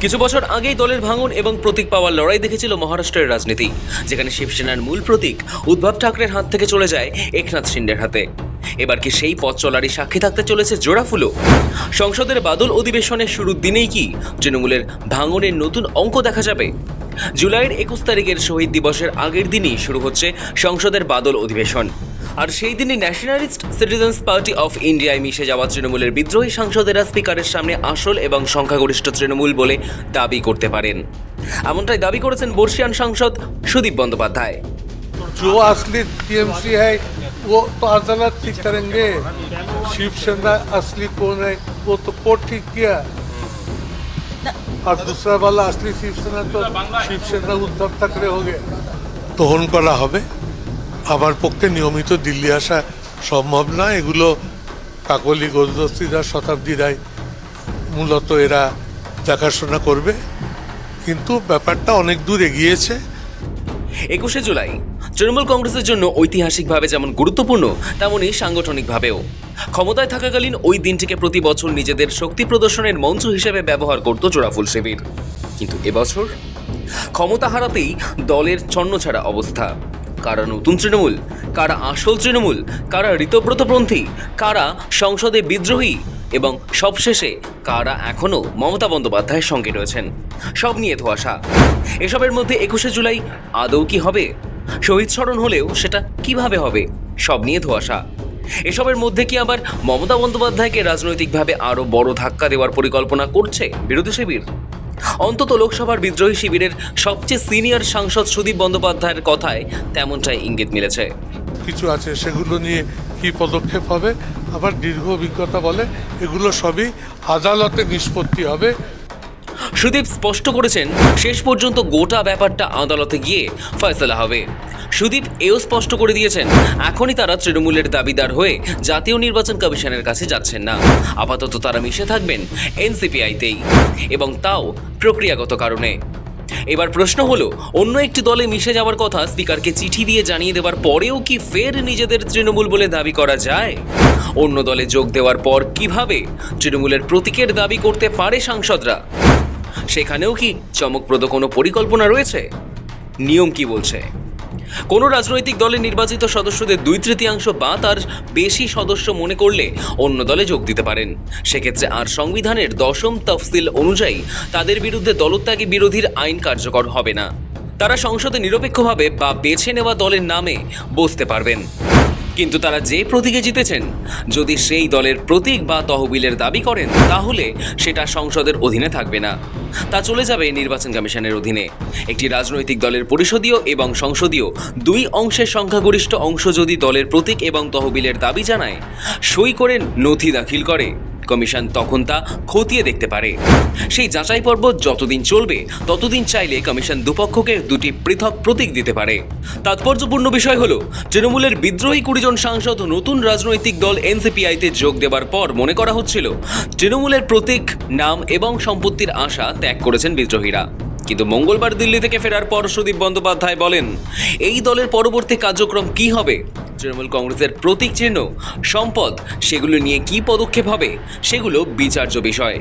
কিছু বছর আগেই দলের ভাঙন এবং প্রতীক পাওয়ার লড়াই দেখেছিল মহারাষ্ট্রের রাজনীতি, যেখানে শিবসেনার মূল প্রতীক উদ্ধব ঠাকরের হাত থেকে চলে যায় একনাথ শিন্ডের হাতে। এবার কি সেই পথ চলারই সাক্ষী থাকতে চলেছে জোড়াফুলো? সংসদের বাদল অধিবেশনের শুরুর দিনেই কি তৃণমূলের ভাঙনের নতুন অঙ্ক দেখা যাবে? জুলাইয়ের 21 তারিখের শহীদ দিবসের আগের দিনই শুরু হচ্ছে সংসদের বাদল অধিবেশন। আর সেই দিনই ন্যাশনালিস্ট সিটিজেন্স পার্টি অফ ইন্ডিয়ায় মিশে যাওয়া তৃণমূলের বিদ্রোহী সাংসদেরা স্পিকারের সামনে আসল এবং সংখ্যাগরিষ্ঠ তৃণমূল বলে দাবি করতে পারেন। এমনটাই দাবি করেছেন বর্ষিয়ান সাংসদ সুদীপ বন্দ্যোপাধ্যায়। जो असली टीएमसी है वो तो अदालत ठीक करेंगे। शिवसेना असली कौन है वो तो कोर्ट ठीक किया, और दूसरा वाला असली शिवसेना तो शिवसेना उद्धव ठाकरे हो गया। তখন করা হবে। আমার পক্ষে নিয়মিত দিল্লি আসা সম্ভব না। এগুলো কাকলি গোজদস্তিরা শতাব্দীরাই মূলত এরা দেখাশোনা করবে, কিন্তু ব্যাপারটা অনেক দূর এগিয়েছে। 21শে জুলাই তৃণমূল কংগ্রেসের জন্য ঐতিহাসিকভাবে যেমন গুরুত্বপূর্ণ, তেমনই সাংগঠনিকভাবেও। ক্ষমতায় থাকাকালীন ওই দিনটিকে প্রতি বছর নিজেদের শক্তি প্রদর্শনের মঞ্চ হিসেবে ব্যবহার করত জোড়াফুল শিবির। কিন্তু এবছর ক্ষমতা হারাতেই দলের ছন্নছাড়া অবস্থা। কারা নতুন তৃণমূল, কারা আসল তৃণমূল, কারা ঋতব্রতপন্থী, কারা সংসদে বিদ্রোহী, এবং সবশেষে কারা এখনও মমতা বন্দ্যোপাধ্যায়ের সঙ্গে রয়েছেন, সব নিয়ে ধোঁয়াশা। এসবের মধ্যে 21শে জুলাই আদৌ কি হবে? শহীদ স্মরণ হলেও সেটা কিভাবে হবে? সব নিয়ে ধোঁয়াশা। এসবের মধ্যে কি আবার মমতা বন্দ্যোপাধ্যায়কে রাজনৈতিকভাবে আরও বড় ধাক্কা দেওয়ার পরিকল্পনা করছে বিরোধী শিবির? অন্তত লোকসভার বিদ্রোহী শিবিরের সবচেয়ে সিনিয়র সাংসদ সুদীপ বন্দ্যোপাধ্যায়ের কথায় তেমনটাই ইঙ্গিত মিলেছে। কিছু আছে সেগুলো নিয়ে কি পদক্ষেপ হবে, আবার দীর্ঘ অভিজ্ঞতা বলে এগুলো সবই আদালতে নিষ্পত্তি হবে। সুদীপ স্পষ্ট করেছেন, শেষ পর্যন্ত গোটা ব্যাপারটা আদালতে গিয়ে ফয়সলা হবে। সুদীপ এও স্পষ্ট করে দিয়েছেন, এখনই তারা তৃণমূলের দাবিদার হয়ে জাতীয় নির্বাচন কমিশনের কাছে যাচ্ছেন না। আপাতত তারা মিশে থাকবেন এনসিপিআইতেই, এবং তাও প্রক্রিয়াগত কারণে। এবার প্রশ্ন হলো, অন্য একটি দলে মিশে যাওয়ার কথা স্পিকারকে চিঠি দিয়ে জানিয়ে দেওয়ার পরেও কি ফের নিজেদের তৃণমূল বলে দাবি করা যায়? অন্য দলে যোগ দেওয়ার পর কিভাবে তৃণমূলের প্রতীকের দাবি করতে পারে সাংসদরা? সেখানেও কি চমকপ্রদ কোনো পরিকল্পনা রয়েছে? নিয়ম কি বলছে? কোনো রাজনৈতিক দলের নির্বাচিত সদস্যদের 2/3 বা তার বেশি সদস্য মনে করলে অন্য দলে যোগ দিতে পারেন। সেক্ষেত্রে আর সংবিধানের 10ম তফসিল অনুযায়ী তাদের বিরুদ্ধে দলত্যাগী বিরোধীর আইন কার্যকর হবে না। তারা সংসদে নিরপেক্ষভাবে বা বেছে নেওয়া দলের নামে বসতে পারবেন। কিন্তু তারা যে প্রতীকে জিতেছেন, যদি সেই দলের প্রতীক বা তহবিলের দাবি করেন, তাহলে সেটা সংসদের অধীনে থাকবে না, তা চলে যাবে নির্বাচন কমিশনের অধীনে। একটি রাজনৈতিক দলের পরিষদীয় এবং সংসদীয় দুই অংশের সংখ্যাগরিষ্ঠ অংশ যদি দলের প্রতীক এবং তহবিলের দাবি জানায়, সই করে নথি দাখিল করে, কমিশন তখন তা খতিয়ে দেখতে পারে। সেই যাচাই পর্ব যতদিন চলবে, ততদিন চাইলে কমিশন দুপক্ষকে দুটি পৃথক প্রতীক দিতে পারে। তাৎপর্যপূর্ণ বিষয় হলো, তৃণমূলের বিদ্রোহী 20 জন সাংসদ নতুন রাজনৈতিক দল এনসিপিআইতে যোগ দেওয়ার পর মনে করা হচ্ছিল তৃণমূলের প্রতীক, নাম এবং সম্পত্তির আশা ত্যাগ করেছেন বিদ্রোহীরা। কিন্তু মঙ্গলবার দিল্লি থেকে ফেরার পর সুদীপ বন্দ্যোপাধ্যায় বলেন, এই দলের পরবর্তী কার্যক্রম কি হবে, তৃণমূল কংগ্রেসের প্রতীক চিহ্ন, সম্পদ, সেগুলো নিয়ে কি পদক্ষেপ হবে, সেগুলো বিচার্য বিষয়।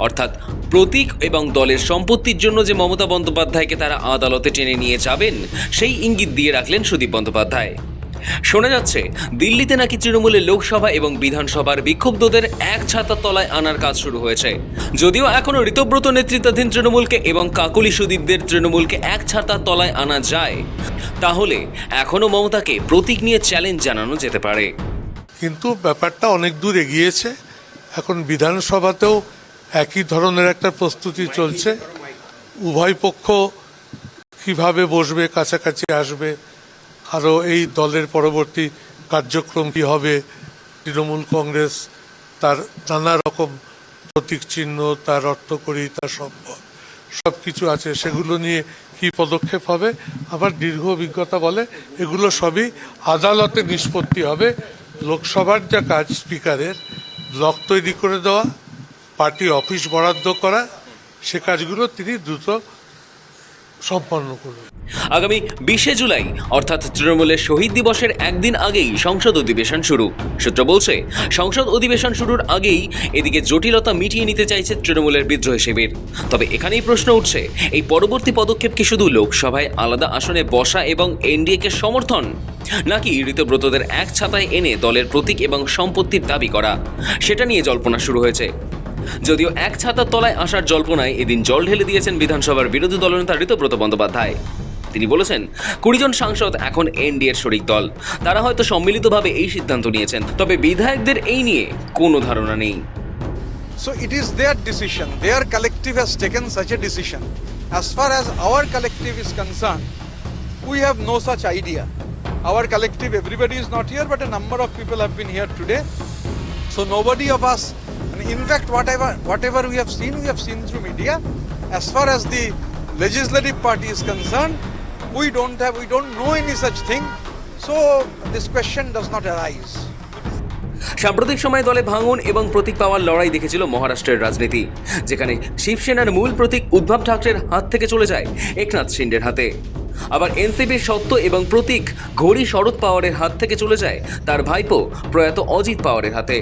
অর্থাৎ প্রতীক এবং দলের সম্পত্তির জন্য যে মমতা বন্দ্যোপাধ্যায়কে তারা আদালতে টেনে নিয়ে যাবেন, সেই ইঙ্গিত দিয়ে রাখলেন সুদীপ বন্দ্যোপাধ্যায়। শোনা যাচ্ছে, দিল্লিতে নাকি তৃণমূলের লোকসভা এবং বিধানসভার বিক্ষুব্ধদের এক ছাতার তলায় আনার কাজ শুরু হয়েছে। যদিও এখনও ঋতব্রত নেতৃত্বাধীন তৃণমূলকে এবং কাকলি সুদীপদের তৃণমূলকে এক ছাতার তলায় আনা যায়, তাহলে এখনও মমতাকে প্রতীক নিয়ে চ্যালেঞ্জ জানানো যেতে পারে। কিন্তু ব্যাপারটা অনেক দূর এগিয়েছে। এখন বিধানসভাতেও একই ধরনের একটা প্রস্তুতি চলছে। উভয় পক্ষ কিভাবে বসবে, কাছাকাছি আসবে, আরও এই দলের পরবর্তী কার্যক্রম কী হবে। তৃণমূল কংগ্রেস তার নানা রকম প্রতীক চিহ্ন, তার অর্থকরী, তার সম্পদ সব কিছু আছে, সেগুলো নিয়ে কি পদক্ষেপ হবে, আবার দীর্ঘ অভিজ্ঞতা বলে এগুলো সবই আদালতে নিষ্পত্তি হবে। লোকসভার যা কাজ, স্পিকারের ব্লক তৈরি করে দেওয়া, পার্টি অফিস বরাদ্দ করা, সে কাজগুলো তিনি দ্রুত সম্পন্ন করবে। আগামী 20শে জুলাই অর্থাৎ তৃণমূলের শহীদ দিবসের একদিন আগেই সংসদ অধিবেশন শুরু। সূত্র বলছে, সংসদ অধিবেশন শুরুর আগেই এদিকে জটিলতা মিটিয়ে নিতে চাইছে তৃণমূলের বিদ্রোহী শিবির। তবে এখানেই প্রশ্ন উঠছে, এই পরবর্তী পদক্ষেপ কি শুধু লোকসভায় আলাদা আসনে বসা এবং এনডিএকে সমর্থন, নাকি ঋতব্রতদের এক ছাতায় এনে দলের প্রতীক এবং সম্পত্তির দাবি করা? সেটা নিয়ে জল্পনা শুরু হয়েছে। যদিও এক ছাতার তলায় আসার জল্পনায় এদিন জল ঢেলে দিয়েছেন বিধানসভার বিরোধী দলনেতা ঋতব্রত বন্দ্যোপাধ্যায়। তিনি বলেছেন, 20 জন সাংসদ এখন এনডিএর শরিক দল। তারা হয়তো সম্মিলিতভাবে এই সিদ্ধান্ত নিয়েছেন, তবে বিধায়কদের এই নিয়ে কোনো ধারণা নেই। So it is their decision. Their collective has taken such a decision. As far as our collective is concerned, we have no such idea. Our collective, everybody is not here, but a number of people have been here today. So nobody of us, and in fact, whatever we have seen through media. As far as the legislative party is concerned, we don't know any such thing. So this question does not arise. সাম্প্রতিক সময়ে দলে ভাঙন এবং প্রতীক পাওয়ার লড়াই দেখেছিল মহারাষ্ট্রের রাজনীতি, যেখানে শিবসেনার মূল প্রতীক উদ্ধব ঠাকরের হাত থেকে চলে যায় একনাথ শিন্ডের হাতে। আবার এনসিপির সত্ত্ব এবং প্রতীক ঘড়ি শরদ পাওয়ারের হাত থেকে চলে যায় তার ভাইপো প্রয়াত অজিত পাওয়ারের হাতে।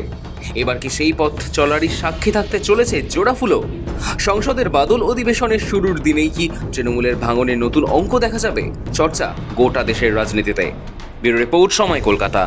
এবার কি সেই পথ চলারই সাক্ষী থাকতে চলেছে জোড়াফুলো? সংসদের বাদল অধিবেশনের শুরুর দিনেই কি তৃণমূলের ভাঙনের নতুন অঙ্ক দেখা যাবে? চর্চা গোটা দেশের রাজনীতিতে। ব্যুরো রিপোর্ট, সময়, কলকাতা।